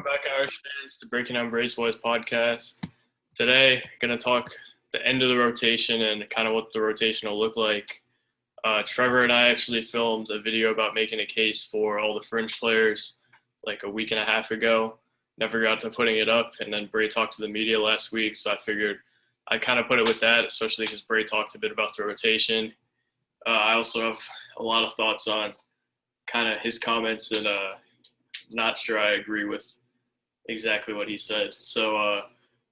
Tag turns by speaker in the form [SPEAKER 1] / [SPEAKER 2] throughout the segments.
[SPEAKER 1] Welcome back, Irish fans, to Breaking Down Braves Boys podcast. Today, going to talk the end of the rotation and kind of what the rotation will look like. Trevor and I actually filmed a video about making a case for all the fringe players like a week and a half ago. Never got to putting it up, and then Bray talked to the media last week, so I figured I'd kind of put it with that, especially because Bray talked a bit about the rotation. I also have a lot of thoughts on kind of his comments, and not sure I agree with exactly what he said. So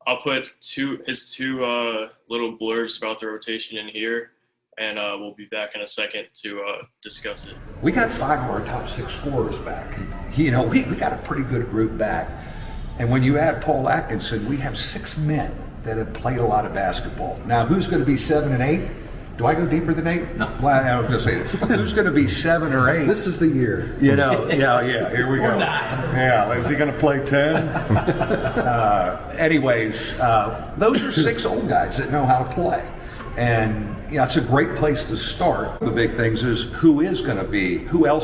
[SPEAKER 1] I'll put his two little blurbs about the rotation in here, and we'll be back in a second to discuss it.
[SPEAKER 2] We got 5 of our top 6 scorers back. We got a pretty good group back. And when you add Paul Atkinson, we have 6 men that have played a lot of basketball. Now, who's going to be 7 and 8? Do I go deeper than 8?
[SPEAKER 3] No.
[SPEAKER 2] Well, I was going to say, who's going to be 7 or 8?
[SPEAKER 3] This is the year.
[SPEAKER 2] Yeah, here we go.
[SPEAKER 3] Or 9.
[SPEAKER 2] Yeah, is he going to play 10? Anyways, those are 6 old guys that know how to play. And it's a great place to start. The big things is who else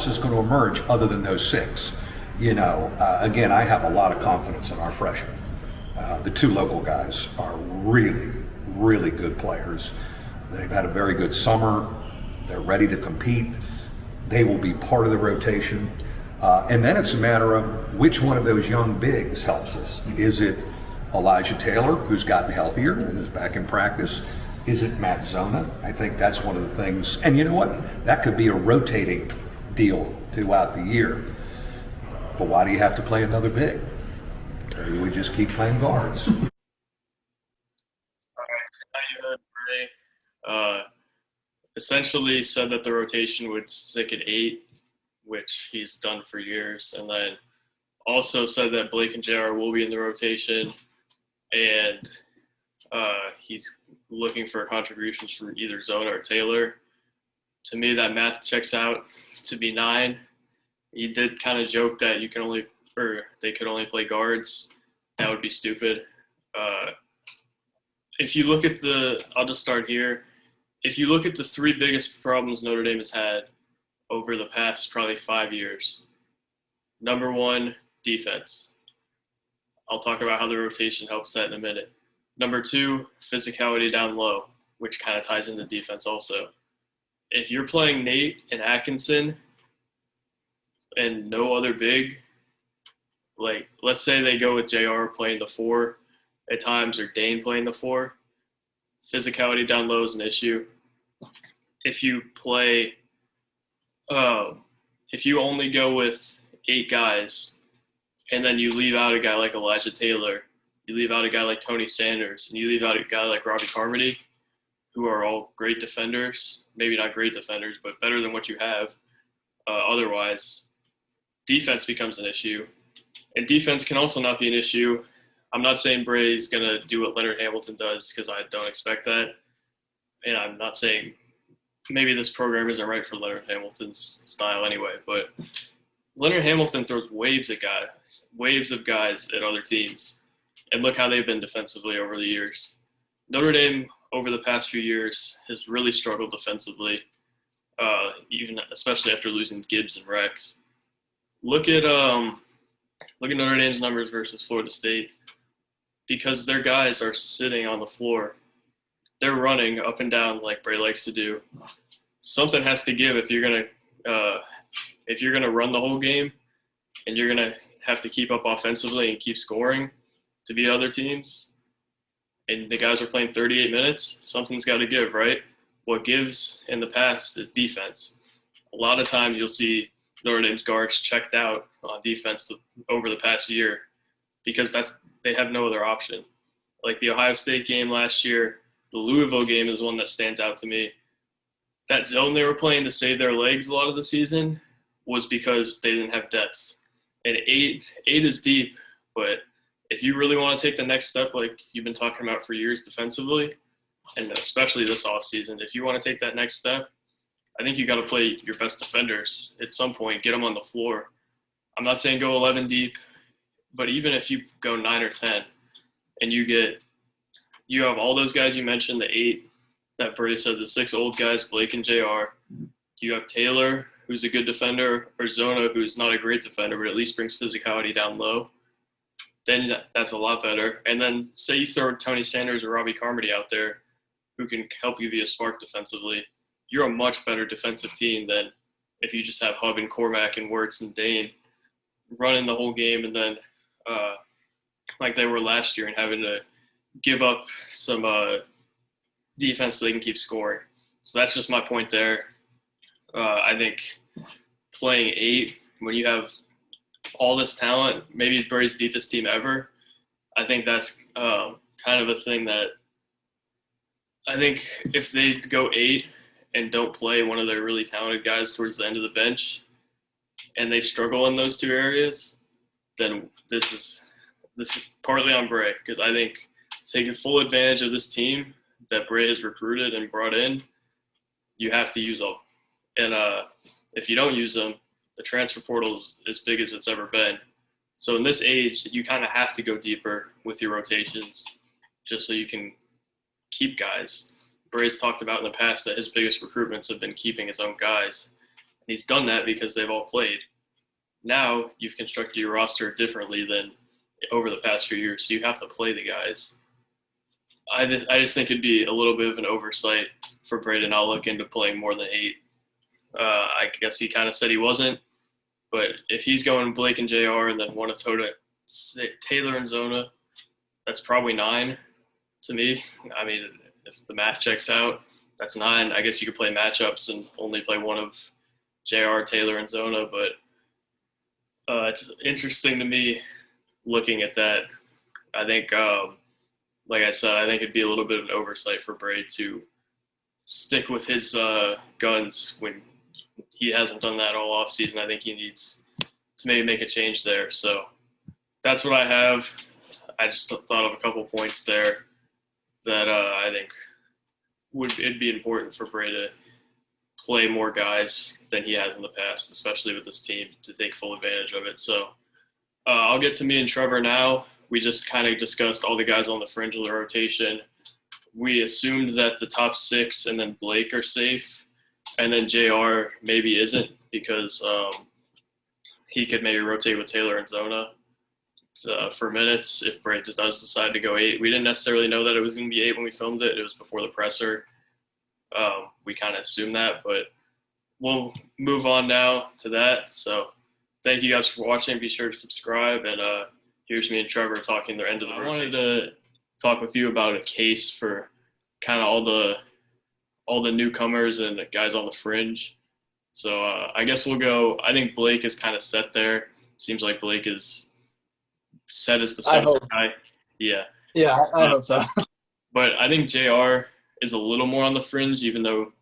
[SPEAKER 2] is going to emerge other than those 6? Again, I have a lot of confidence in our freshmen. The 2 local guys are really, really good players. They've had a very good summer. They're ready to compete. They will be part of the rotation. And then it's a matter of which one of those young bigs helps us. Is it Elijah Taylor, who's gotten healthier and is back in practice? Is it Matt Zona? I think that's one of the things. And you know what? That could be a rotating deal throughout the year. But why do you have to play another big? Maybe we just keep playing guards.
[SPEAKER 1] All right, so now you heard Bray essentially said that the rotation would stick at 8, which he's done for years, and then also said that Blake and JR will be in the rotation, and he's looking for contributions from either Zona or Taylor. To me, that math checks out to be 9. He did kind of joke that they could only play guards. That would be stupid. If you look at I'll just start here. If you look at the 3 biggest problems Notre Dame has had over the past probably 5 years, number 1, defense. I'll talk about how the rotation helps that in a minute. Number 2, physicality down low, which kind of ties into defense also. If you're playing Nate and Atkinson and no other big, like let's say they go with JR playing the 4 at times or Dane playing the 4, physicality down low is an issue. If you only go with 8 guys and then you leave out a guy like Elijah Taylor, you leave out a guy like Tony Sanders, and you leave out a guy like Robbie Carmody, who are all great defenders, maybe not great defenders, but better than what you have otherwise, defense becomes an issue. And defense can also not be an issue. I'm not saying Bray's going to do what Leonard Hamilton does, because I don't expect that. And I'm not saying maybe this program isn't right for Leonard Hamilton's style anyway, but Leonard Hamilton throws waves of guys at other teams. And look how they've been defensively over the years. Notre Dame, over the past few years, has really struggled defensively, especially after losing Gibbs and Rex. Look at Notre Dame's numbers versus Florida State. Because their guys are sitting on the floor, they're running up and down like Bray likes to do. Something has to give if you're gonna run the whole game, and you're gonna have to keep up offensively and keep scoring to beat other teams. And the guys are playing 38 minutes. Something's got to give, right? What gives in the past is defense. A lot of times you'll see Notre Dame's guards checked out on defense over the past year because they have no other option. Like the Ohio State game last year, the Louisville game is one that stands out to me. That zone they were playing to save their legs a lot of the season was because they didn't have depth. And 8 is deep, but if you really want to take the next step like you've been talking about for years defensively, and especially this offseason, if you want to take that next step, I think you got to play your best defenders at some point, get them on the floor. I'm not saying go 11 deep, but even if you go 9 or 10 and you have all those guys you mentioned, the 8 that Bray said, the 6 old guys, Blake and JR. You have Taylor, who's a good defender, or Zona, who's not a great defender, but at least brings physicality down low. then that's a lot better. And then say you throw Tony Sanders or Robbie Carmody out there who can help give you a spark defensively. You're a much better defensive team than if you just have Hub and Cormac and Wirtz and Dane running the whole game and then like they were last year and having to give up some defense so they can keep scoring. So that's just my point there. I think playing 8 when you have all this talent, maybe Bray's deepest team ever, I think that's kind of a thing that I think if they go 8 and don't play one of their really talented guys towards the end of the bench and they struggle in those 2 areas, then this is partly on Bray, because I think taking full advantage of this team that Bray has recruited and brought in, you have to use them. And if you don't use them, the transfer portal is as big as it's ever been. So in this age, you kind of have to go deeper with your rotations just so you can keep guys. Bray's talked about in the past that his biggest recruitments have been keeping his own guys. And he's done that because they've all played. Now you've constructed your roster differently than over the past few years, so you have to play the guys. I just think it'd be a little bit of an oversight for Bray to not look into playing more than 8. I guess he kind of said he wasn't, but if he's going Blake and JR and then one of Taylor and Zona, that's probably 9 to me. I mean, if the math checks out, that's 9. I guess you could play matchups and only play one of JR, Taylor, and Zona, but it's interesting to me looking at that. I think, like I said, I think it'd be a little bit of an oversight for Bray to stick with his guns when he hasn't done that all offseason. I think he needs to maybe make a change there. So that's what I have. I just thought of a couple points there that I think it'd be important for Bray to play more guys than he has in the past, especially with this team, to take full advantage of it. So I'll get to me and Trevor now. We just kind of discussed all the guys on the fringe of the rotation. We assumed that the top 6 and then Blake are safe, and then JR maybe isn't because he could maybe rotate with Taylor and Zona for minutes if Bray does decide to go 8. We didn't necessarily know that it was going to be 8 when we filmed it. It was before the presser. We kind of assumed that, but we'll move on now to that. So thank you guys for watching. Be sure to subscribe, and here's me and Trevor talking the end of the rotation. I wanted to talk with you about a case for kind of all the newcomers and the guys on the fringe. So I guess we'll go. I think Blake is kind of set there. Seems like Blake is set as the seventh guy. Yeah.
[SPEAKER 3] Yeah, I hope so.
[SPEAKER 1] But I think JR is a little more on the fringe, even though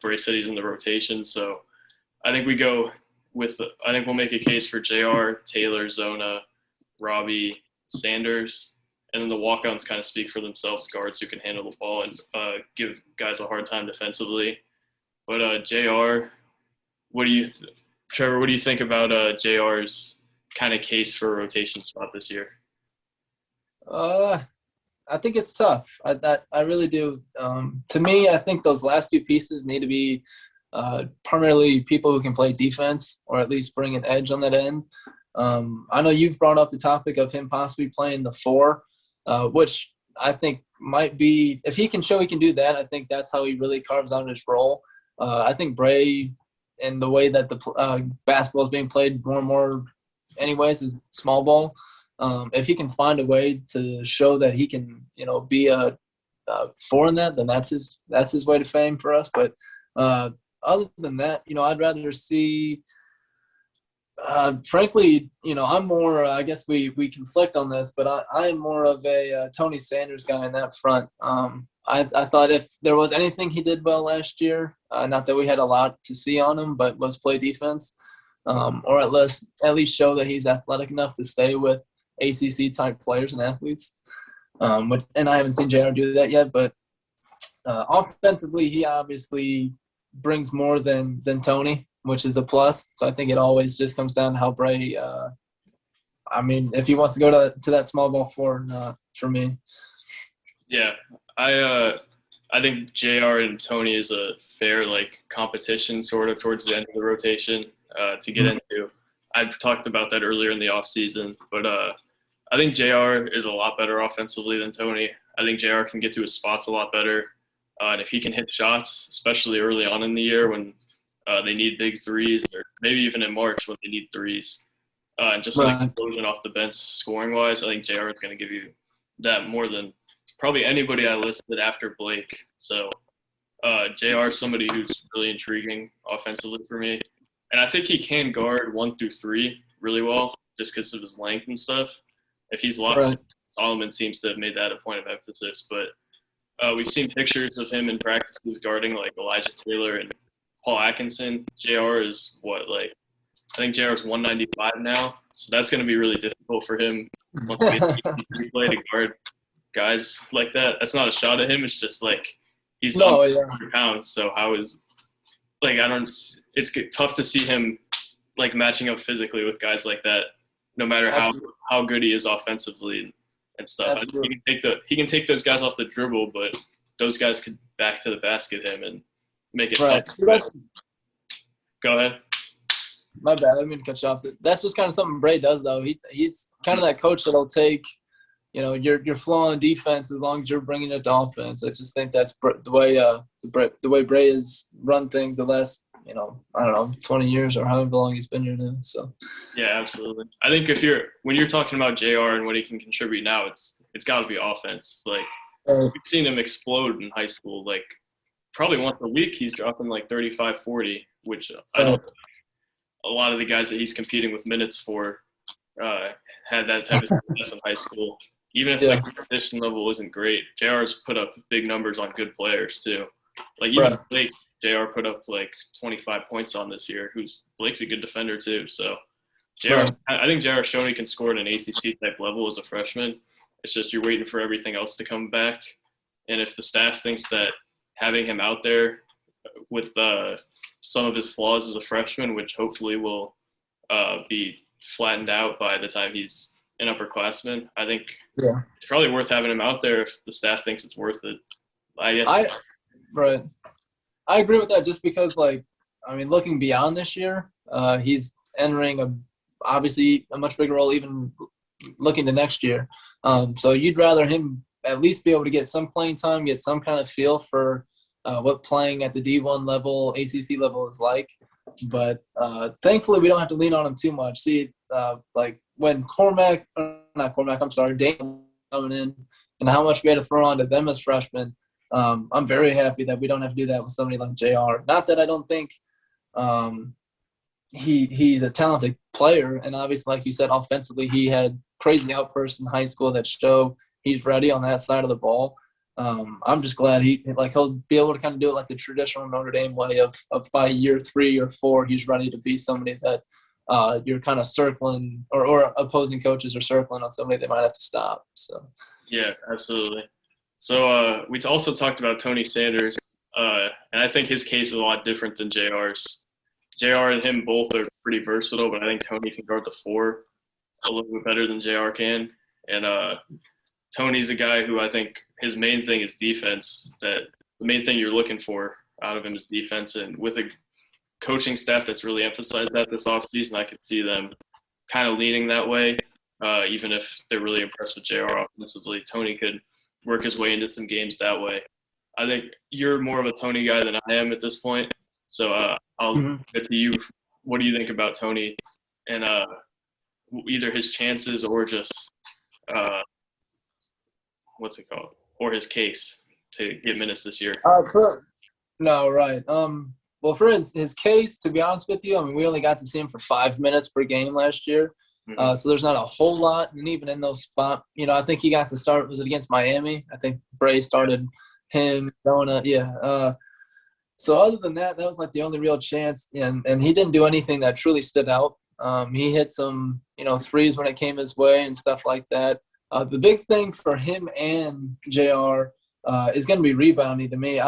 [SPEAKER 1] Bray said he's in the rotation. So I think we go with – I think we'll make a case for JR, Taylor, Zona, Robbie, Sanders, and then the walk-ons kind of speak for themselves, guards who can handle the ball and give guys a hard time defensively. But JR, Trevor, what do you think about JR's kind of case for a rotation spot this year?
[SPEAKER 3] I think it's tough. I really do. To me, I think those last few pieces need to be primarily people who can play defense or at least bring an edge on that end. I know you've brought up the topic of him possibly playing the 4, which I think might be – if he can show he can do that, I think that's how he really carves out his role. I think Bray and the way that the basketball is being played more and more anyways is small ball. If he can find a way to show that he can, be a 4 in that, then that's his way to fame for us. But other than that, I'd rather see frankly, I'm more I guess we conflict on this, but I am more of a Tony Sanders guy in that front. I thought if there was anything he did well last year, not that we had a lot to see on him, but was play defense, or at least show that he's athletic enough to stay with ACC type players and athletes. And I haven't seen JR do that yet, but offensively, he obviously brings more than Tony, which is a plus. So I think it always just comes down to how Bray, if he wants to go to that small ball 4, not for me.
[SPEAKER 1] Yeah, I think JR and Tony is a fair competition sort of towards the end of the rotation to get into. I've talked about that earlier in the offseason, but I think JR is a lot better offensively than Tony. I think JR can get to his spots a lot better. And if he can hit shots, especially early on in the year when they need big threes, or maybe even in March when they need threes, and just an explosion off the bench scoring-wise, I think JR is going to give you that more than probably anybody I listed after Blake. So JR is somebody who's really intriguing offensively for me. And I think he can guard 1 through 3 really well just because of his length and stuff. If he's locked in, Solomon seems to have made that a point of emphasis. But we've seen pictures of him in practices guarding like Elijah Taylor and Paul Atkinson. JR is I think JR is 195 now. So that's going to be really difficult for him once we play to guard guys like that. That's not a shot at him. It's just like he's 100 pounds. So how is it's tough to see him like matching up physically with guys like that, no matter how good he is offensively and stuff. He can take those guys off the dribble, but those guys could back to the basket him and make it tough. Go ahead.
[SPEAKER 3] My bad. I didn't mean to cut you off. That's just kind of something Bray does, though. He's kind of that coach that'll take, your flow on defense as long as you're bringing it to offense. I just think that's the way Bray has run things the last, 20 years or however long he's been here now. So. Yeah,
[SPEAKER 1] absolutely. I think when you're talking about JR and what he can contribute now, it's got to be offense. Like we've seen him explode in high school. Like probably once a week he's dropping like 35, 40, which I don't. A lot of the guys that he's competing with minutes for had that type of success in high school. Even if the competition level isn't great, JR's put up big numbers on good players too. Like even Blake, JR put up like 25 points on this year. Blake's a good defender too. So I think JR's shown he can score at an ACC type level as a freshman. It's just you're waiting for everything else to come back. And if the staff thinks that having him out there with some of his flaws as a freshman, which hopefully will be flattened out by the time he's an upperclassman, I think it's probably worth having him out there if the staff thinks it's worth it. I guess.
[SPEAKER 3] I agree with that just because, looking beyond this year, he's entering obviously a much bigger role even looking to next year. So you'd rather him at least be able to get some playing time, get some kind of feel for what playing at the D1 level, ACC level is like. But thankfully, we don't have to lean on him too much. See, when Dane coming in and how much we had to throw onto them as freshmen, I'm very happy that we don't have to do that with somebody like JR. Not that I don't think he's a talented player. And obviously, like you said, offensively, he had crazy outbursts in high school that show he's ready on that side of the ball. I'm just glad he'll be able to kind of do it like the traditional Notre Dame way of by year 3 or 4, he's ready to be somebody that you're kind of circling or opposing coaches are circling on somebody they might have to stop. So.
[SPEAKER 1] Yeah, absolutely. So we also talked about Tony Sanders, and I think his case is a lot different than JR's. JR and him both are pretty versatile, but I think Tony can guard the 4 a little bit better than JR can. And Tony's a guy who I think his main thing is defense. That the main thing you're looking for out of him is defense. And with a coaching staff that's really emphasized that this offseason, I could see them kind of leaning that way. Even if they're really impressed with JR offensively, Tony could work his way into some games that way. I think you're more of a Tony guy than I am at this point. So I'll get to you. What do you think about Tony and either his chances or just what's it called? Or his case to get minutes this year?
[SPEAKER 3] No, right. Well, for his case, to be honest with you, we only got to see him for 5 minutes per game last year. So there's not a whole lot. And even in those spots, I think he got to start, was it against Miami? I think Bray started him, Jonah. Yeah. So other than that, that was like the only real chance. And he didn't do anything that truly stood out. He hit some, threes when it came his way and stuff like that. The big thing for him and JR is going to be rebounding to me.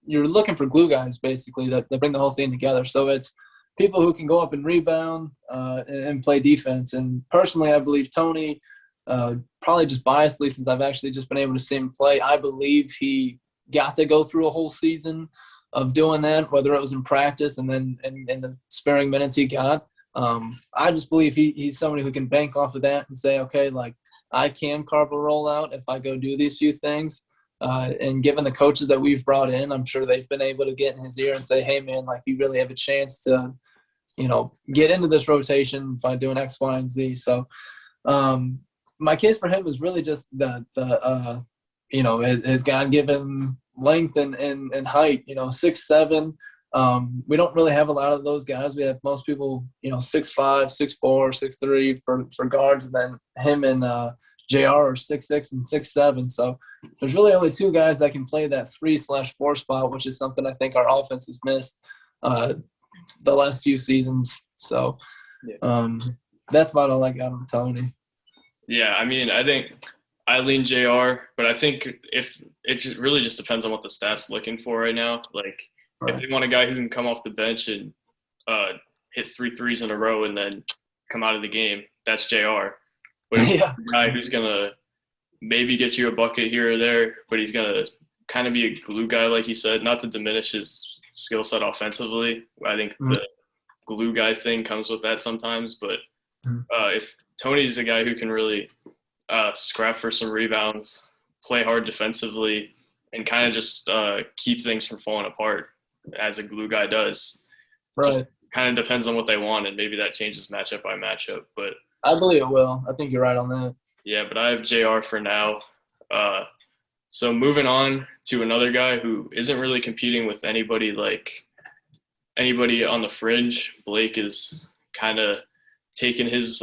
[SPEAKER 3] You're looking for glue guys basically that bring the whole thing together. So it's people who can go up and rebound and play defense. And personally, I believe Tony, probably just biasedly since I've actually just been able to see him play, I believe he got to go through a whole season of doing that, whether it was in practice and then in the sparing minutes he got. I just believe he's somebody who can bank off of that and say, okay, like I can carve a rollout if I go do these few things. And given the coaches that we've brought in, I'm sure they've been able to get in his ear and say, hey, man, like you really have a chance to, get into this rotation by doing X, Y, and Z. So my case for him is really just his God-given length and height, 6'7". We don't really have a lot of those guys. We have most people, 6'5", 6'4", 6'3" for guards, and then him and JR are 6'6" and 6'7". So there's really only two guys that can play that 3/4 spot, which is something I think our offense has missed the last few seasons. So that's about all I got on Tony.
[SPEAKER 1] Yeah, I mean, I think I lean JR, but I think if it really just depends on what the staff's looking for right now. Like, if they want a guy who can come off the bench and hit 3 threes in a row and then come out of the game, that's JR. But if a guy who's going to maybe get you a bucket here or there, but he's going to kind of be a glue guy, like you said, not to diminish his skill set offensively. I think the glue guy thing comes with that sometimes. But if Tony's a guy who can really scrap for some rebounds, play hard defensively, and kind of just keep things from falling apart as a glue guy does.
[SPEAKER 3] Right.
[SPEAKER 1] Just kind of depends on what they want, and maybe that changes matchup by matchup. But
[SPEAKER 3] I believe it will. I think you're right on that.
[SPEAKER 1] Yeah, but I have JR for now. So moving on to another guy who isn't really competing with anybody on the fringe. Blake is kind of taking his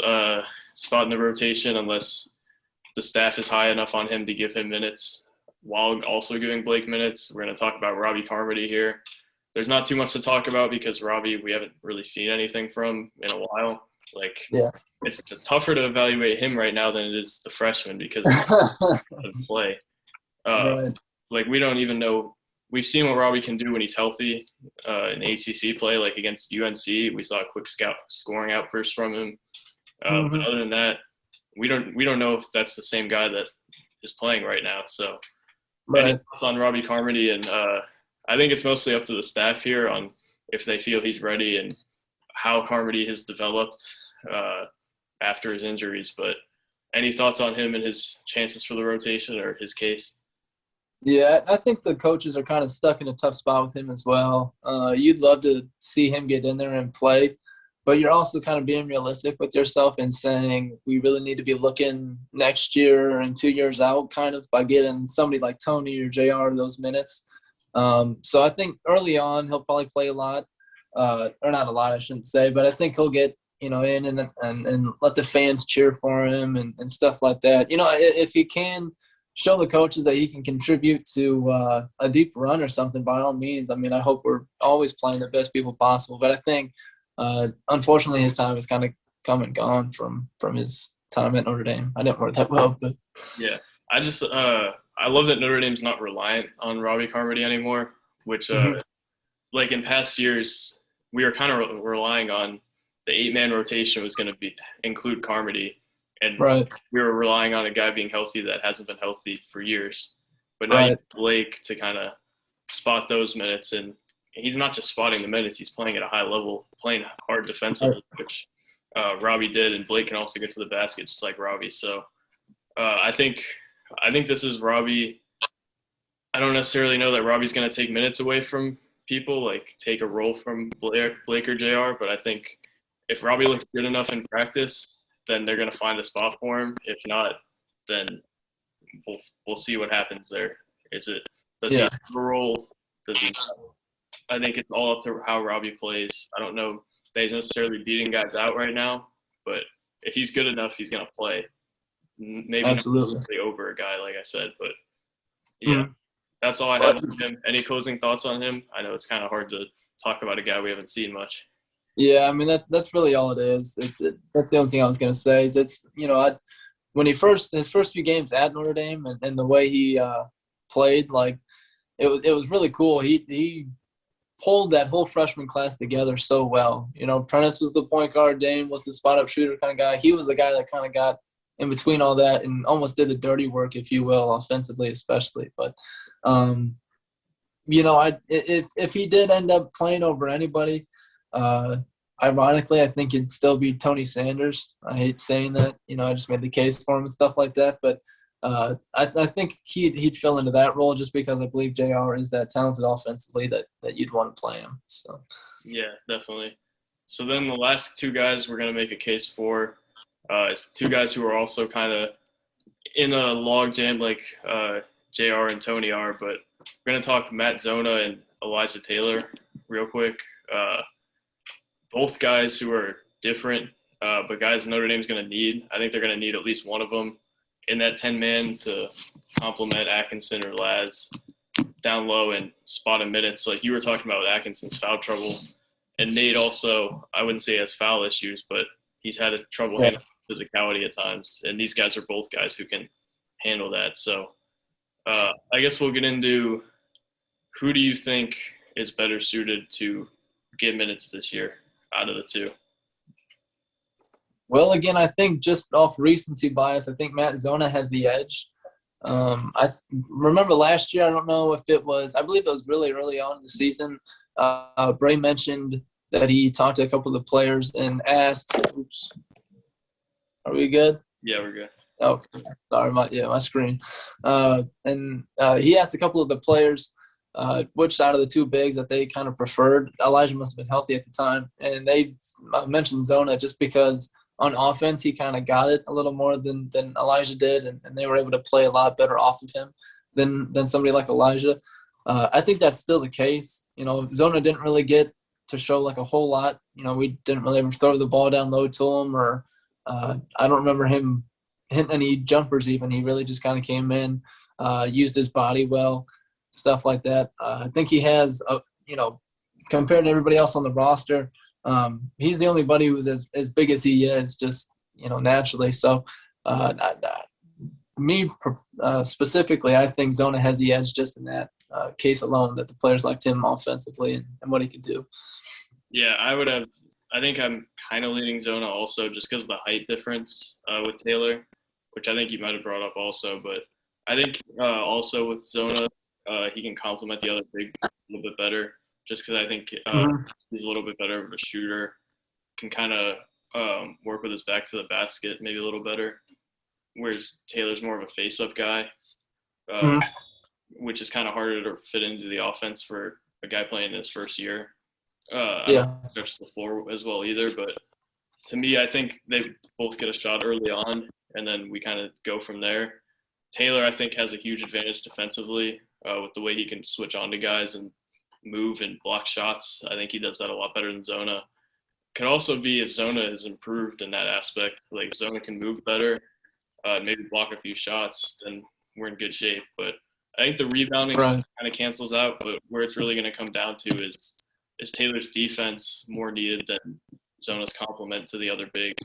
[SPEAKER 1] spot in the rotation unless the staff is high enough on him to give him minutes while also giving Blake minutes. We're going to talk about Robbie Carmody here. There's not too much to talk about because Robbie, we haven't really seen anything from in a while. It's tougher to evaluate him right now than it is the freshman because of the play. We don't even know. We've seen what Robbie can do when he's healthy in ACC play, like against UNC. We saw a quick scoring outburst from him. But other than that, we don't know if that's the same guy that is playing right now. So, any thoughts on Robbie Carmody? And I think it's mostly up to the staff here on if they feel he's ready and how Carmody has developed after his injuries. But any thoughts on him and his chances for the rotation or his case?
[SPEAKER 3] Yeah, I think the coaches are kind of stuck in a tough spot with him as well. You'd love to see him get in there and play, but you're also kind of being realistic with yourself and saying we really need to be looking next year and 2 years out kind of by getting somebody like Tony or JR those minutes. So I think early on he'll probably play a lot, or not a lot, I shouldn't say, but I think he'll get, in and let the fans cheer for him and stuff like that. If he can show the coaches that he can contribute to a deep run or something, by all means. I mean, I hope we're always playing the best people possible, but I think unfortunately his time has kind of come and gone from his time at Notre Dame. I didn't word that well, but
[SPEAKER 1] yeah, I just I love that Notre Dame's not reliant on Robbie Carmody anymore, which like in past years we were kind of relying on the 8-man rotation was going to include Carmody, and we were relying on a guy being healthy that hasn't been healthy for years. But now you have Blake to kind of spot those minutes, and he's not just spotting the minutes; he's playing at a high level, playing hard defensively, which Robbie did, and Blake can also get to the basket just like Robbie. So I think this is Robbie. I don't necessarily know that Robbie's going to take minutes away from people, like take a role from Blake or JR, but I think if Robbie looks good enough in practice, then they're going to find a spot for him. If not, then we'll see what happens there. Does he have a role? Does he? I think it's all up to how Robbie plays. I don't know that he's necessarily beating guys out right now, but if he's good enough, he's going to play. Maybe not necessarily over a guy, like I said, but yeah, that's all I have on him. Any closing thoughts on him? I know it's kind of hard to talk about a guy we haven't seen much.
[SPEAKER 3] Yeah, I mean that's really all it is. That's the only thing I was gonna say is when his first few games at Notre Dame and the way he played, like it was really cool. He pulled that whole freshman class together so well. Prentice was the point guard, Dane was the spot up shooter kind of guy. He was the guy that kind of got in between all that and almost did the dirty work, if you will, offensively especially. But if he did end up playing over anybody, Ironically, I think it'd still be Tony Sanders. I hate saying that. I just made the case for him and stuff like that. But I think he'd fill into that role just because I believe JR is that talented offensively that you'd want to play him. So
[SPEAKER 1] Yeah, definitely. So then the last two guys we're going to make a case for is two guys who are also kind of in a log jam like JR and Tony are, but we're going to talk Matt Zona and Elijah Taylor real quick. Both guys who are different, but guys Notre Dame's going to need. I think they're going to need at least one of them in that 10-man to complement Atkinson or Laz down low and spot in minutes. Like you were talking about with Atkinson's foul trouble. And Nate also, I wouldn't say has foul issues, but he's had trouble handling physicality at times. And these guys are both guys who can handle that. So I guess we'll get into who do you think is better suited to get minutes this year out of the two?
[SPEAKER 3] Well, again, I think just off recency bias, I think Matt Zona has the edge. I remember last year, I don't know if it was – I believe it was really early on in the season. Bray mentioned that he talked to a couple of the players and asked – oops. Are we good?
[SPEAKER 1] Yeah, we're good.
[SPEAKER 3] Oh, sorry, my screen. He asked a couple of the players which side of the two bigs that they kind of preferred. Elijah must have been healthy at the time. And they mentioned Zona just because – on offense, he kind of got it a little more than Elijah did, and they were able to play a lot better off of him than somebody like Elijah. I think that's still the case. Zona didn't really get to show like a whole lot. We didn't really ever throw the ball down low to him, or I don't remember him hitting any jumpers even. He really just kind of came in, used his body well, stuff like that. I think he has, compared to everybody else on the roster, he's the only buddy who's as big as he is, just naturally. So, specifically, I think Zona has the edge just in that case alone, that the players liked him offensively and what he could do.
[SPEAKER 1] Yeah, I think I'm kind of leaning Zona also just because of the height difference with Taylor, which I think you might have brought up also. But I think also with Zona, he can complement the other big a little bit better. Just because I think he's a little bit better of a shooter, can kind of work with his back to the basket maybe a little better, whereas Taylor's more of a face-up guy, which is kind of harder to fit into the offense for a guy playing his first year. I don't stretch the floor as well either, but to me, I think they both get a shot early on, and then we kind of go from there. Taylor, I think, has a huge advantage defensively with the way he can switch on to guys and move and block shots. I think he does that a lot better than Zona. Could also be if Zona has improved in that aspect. Like if Zona can move better, maybe block a few shots, then we're in good shape. But I think the rebounding kind of cancels out. But where it's really going to come down to is Taylor's defense more needed than Zona's complement to the other big.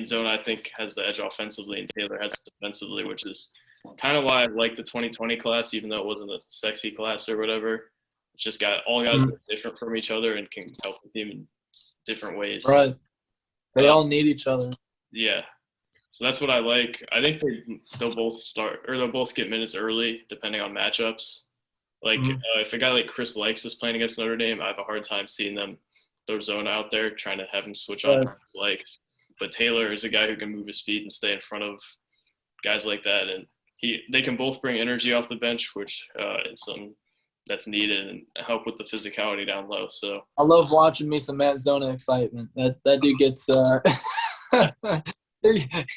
[SPEAKER 1] Zona I think has the edge offensively, and Taylor has it defensively, which is kind of why I like the 2020 class, even though it wasn't a sexy class or whatever. It's just got all guys that are different from each other and can help the team in different ways.
[SPEAKER 3] Right. They all need each other.
[SPEAKER 1] Yeah. So that's what I like. I think they'll both get minutes early, depending on matchups. Like if a guy like Chris Likes is playing against Notre Dame, I have a hard time seeing them throw Zona out there, trying to have him switch on Chris Likes. But Taylor is a guy who can move his feet and stay in front of guys like that, and they can both bring energy off the bench, which is something that's needed, and help with the physicality down low. So
[SPEAKER 3] I love watching me some Matt Zona excitement. That dude gets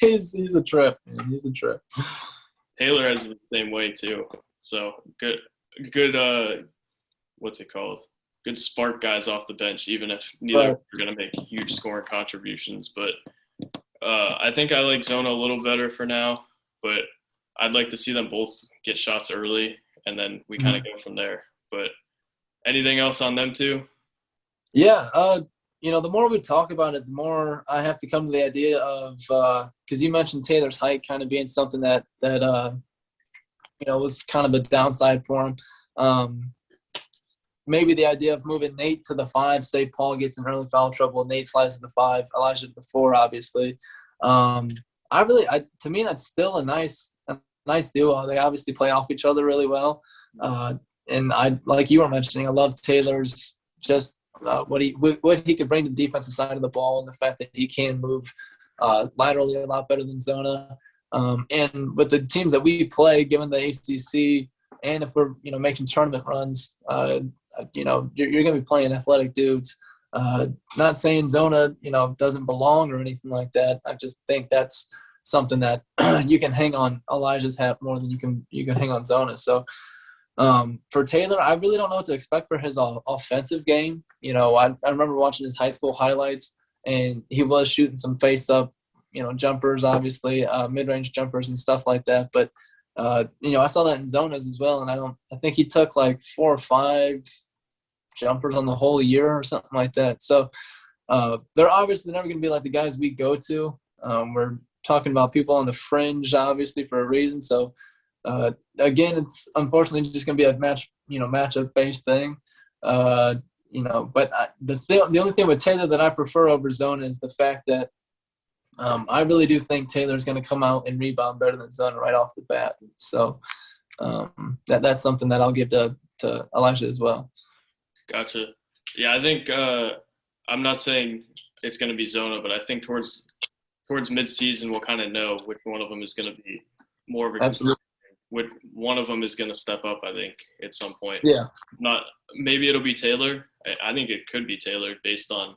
[SPEAKER 3] he's a trip, man. He's a trip.
[SPEAKER 1] Taylor has the same way too. So good. What's it called? Good spark guys off the bench, even if neither are going to make huge scoring contributions. But I think I like Zona a little better for now, but I'd like to see them both get shots early, and then we kind of go from there. But anything else on them two?
[SPEAKER 3] Yeah, the more we talk about it, the more I have to come to the idea of because you mentioned Taylor's height kind of being something that was kind of a downside for him. Maybe the idea of moving Nate to the 5, say Paul gets in early foul trouble, Nate slides to the 5, Elijah to the 4, obviously. To me, that's still a nice duo. They obviously play off each other really well. And I, like you were mentioning, I love Taylor's just what he could bring to the defensive side of the ball, and the fact that he can move laterally a lot better than Zona. And with the teams that we play, given the ACC, and if we're making tournament runs, you're going to be playing athletic dudes. Not saying Zona doesn't belong or anything like that. I just think that's something that you can hang on Elijah's hat more than you can hang on Zona. So for Taylor, I really don't know what to expect for his offensive game. I remember watching his high school highlights, and he was shooting some face-up, jumpers, obviously, mid-range jumpers and stuff like that. But, I saw that in zonas as well, and I think he took like 4 or 5 jumpers on the whole year or something like that. So they're obviously never going to be like the guys we go to. We're talking about people on the fringe, obviously, for a reason. So, again, it's unfortunately just going to be a matchup-based thing. But the only thing with Taylor that I prefer over Zona is the fact that I really do think Taylor's going to come out and rebound better than Zona right off the bat. So that's something that I'll give to Elijah as well.
[SPEAKER 1] Gotcha. Yeah, I think I'm not saying it's going to be Zona, but I think towards mid-season we'll kind of know which one of them is going to be more of a
[SPEAKER 3] Absolutely.
[SPEAKER 1] Which one of them is going to step up, I think, at some point.
[SPEAKER 3] Yeah.
[SPEAKER 1] Maybe it'll be Taylor. I think it could be Taylor based on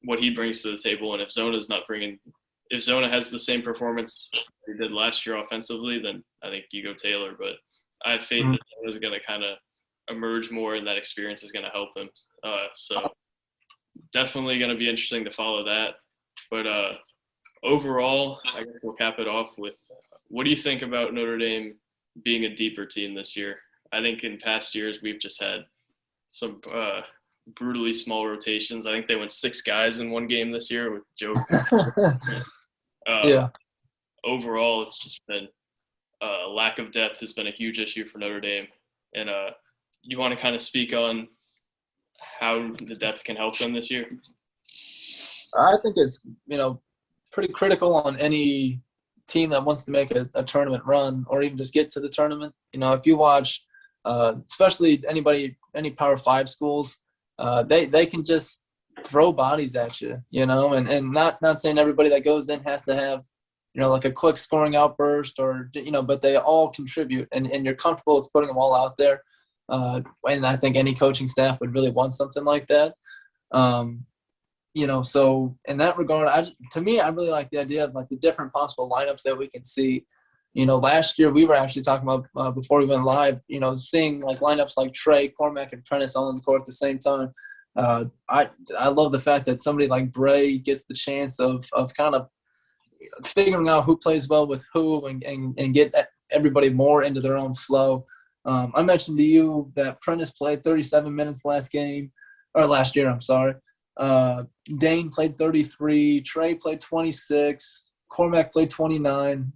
[SPEAKER 1] what he brings to the table. And if Zona has the same performance he did last year offensively, then I think you go Taylor. But I have faith that Zona's going to kind of emerge more, and that experience is going to help him. So definitely going to be interesting to follow that. But overall, I guess we'll cap it off with, what do you think about Notre Dame being a deeper team this year? I think in past years we've just had some brutally small rotations. I think they went 6 guys in one game this year with Joe.
[SPEAKER 3] Yeah.
[SPEAKER 1] Overall, it's just been lack of depth has been a huge issue for Notre Dame. And you want to kind of speak on how the depth can help them this year?
[SPEAKER 3] I think it's, pretty critical on any team that wants to make a tournament run or even just get to the tournament. If you watch, especially any Power 5 schools, they can just throw bodies at you, and not saying everybody that goes in has to have, like a quick scoring outburst or, but they all contribute, and you're comfortable with putting them all out there. And I think any coaching staff would really want something like that. So in that regard, I really like the idea of like the different possible lineups that we can see. Last year we were actually talking about before we went live, seeing like lineups like Trey, Cormac, and Prentice all on the court at the same time. I love the fact that somebody like Bray gets the chance of kind of figuring out who plays well with who and get everybody more into their own flow. I mentioned to you that Prentice played 37 minutes last year. I'm sorry. Dane played 33. Trey played 26. Cormac played 29.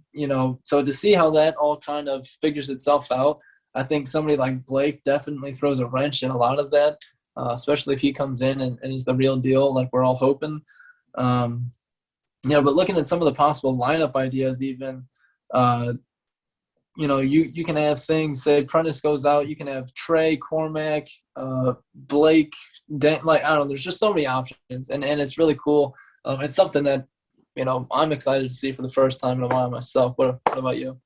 [SPEAKER 3] So to see how that all kind of figures itself out, I think somebody like Blake definitely throws a wrench in a lot of that, especially if he comes in and is the real deal, like we're all hoping. But looking at some of the possible lineup ideas, even, you can have things, say Prentice goes out, you can have Trey, Cormac, Blake, Dan, I don't know, there's just so many options, and it's really cool. It's something that, I'm excited to see for the first time in a while myself. What about you?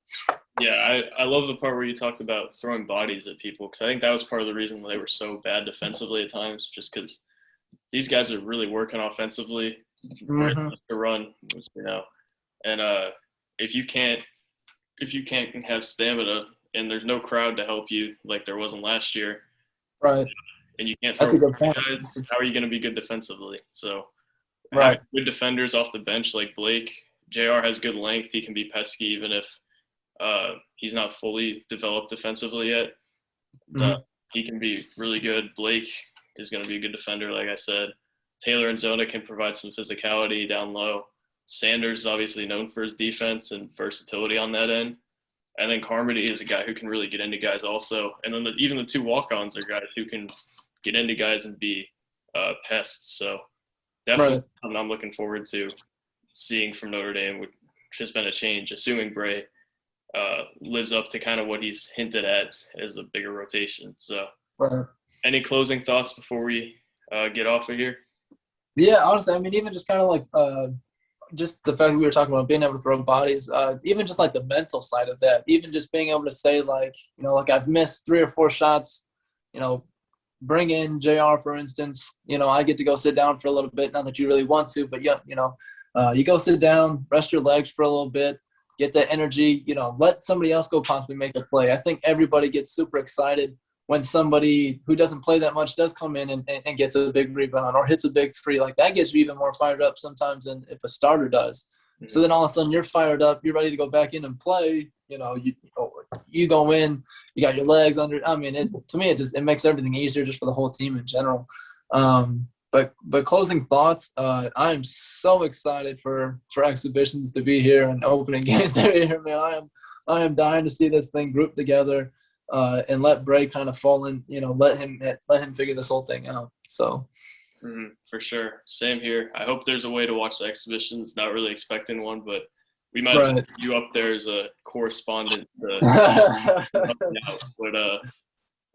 [SPEAKER 1] Yeah, I love the part where you talked about throwing bodies at people, because I think that was part of the reason they were so bad defensively at times, just because these guys are really working offensively to run, and if you can't have stamina and there's no crowd to help you like there wasn't last year,
[SPEAKER 3] right?
[SPEAKER 1] And you can't throw guys, how are you going to be good defensively? So,
[SPEAKER 3] right,
[SPEAKER 1] good defenders off the bench like Blake. JR has good length; he can be pesky even if he's not fully developed defensively yet. He can be really good. Blake is going to be a good defender, like I said. Taylor and Zona can provide some physicality down low. Sanders is obviously known for his defense and versatility on that end. And then Carmody is a guy who can really get into guys also. And then even the 2 walk-ons are guys who can get into guys and be pests. So definitely something I'm looking forward to seeing from Notre Dame, which has been a change, assuming Bray lives up to kind of what he's hinted at as a bigger rotation. So any closing thoughts before we get off of here?
[SPEAKER 3] Yeah, honestly, I mean, even just kind of like just the fact that we were talking about being able to throw bodies, even just like the mental side of that, even just being able to say like, like I've missed 3 or 4 shots, you know, bring in JR, for instance, I get to go sit down for a little bit, not that you really want to, but yeah, you go sit down, rest your legs for a little bit, get that energy, let somebody else go possibly make a play. I think everybody gets super excited when somebody who doesn't play that much does come in and gets a big rebound or hits a big three. Like that gets you even more fired up sometimes than if a starter does. Mm-hmm. So then all of a sudden you're fired up, you're ready to go back in and play. You go in, you got your legs under. I mean, to me, it makes everything easier just for the whole team in general. But closing thoughts, I am so excited for exhibitions to be here and opening games to be here, man. I am dying to see this thing grouped together. And let Bray kind of fall in, let him figure this whole thing out. So,
[SPEAKER 1] for sure, same here. I hope there's a way to watch the exhibitions. Not really expecting one, but we might have to put you up there as a correspondent. But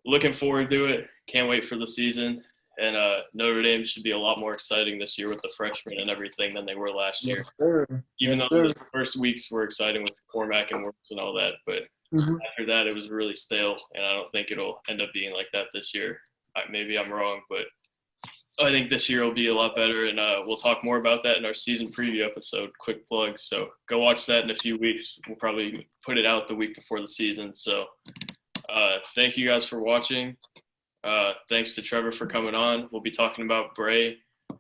[SPEAKER 1] looking forward to it. Can't wait for the season. And Notre Dame should be a lot more exciting this year with the freshmen and everything than they were last year.
[SPEAKER 3] Sir.
[SPEAKER 1] Even though the first weeks were exciting with Cormac and Works and all that, but after that, it was really stale, and I don't think it'll end up being like that this year. Maybe I'm wrong, but I think this year will be a lot better, and we'll talk more about that in our season preview episode. Quick plug. So go watch that in a few weeks. We'll probably put it out the week before the season. So thank you guys for watching. Thanks to Trevor for coming on. We'll be talking about Bray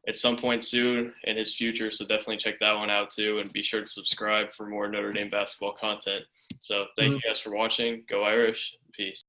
[SPEAKER 1] at some point soon in his future, so definitely check that one out too, and be sure to subscribe for more Notre Dame basketball content. So thank you guys for watching. Go Irish. Peace.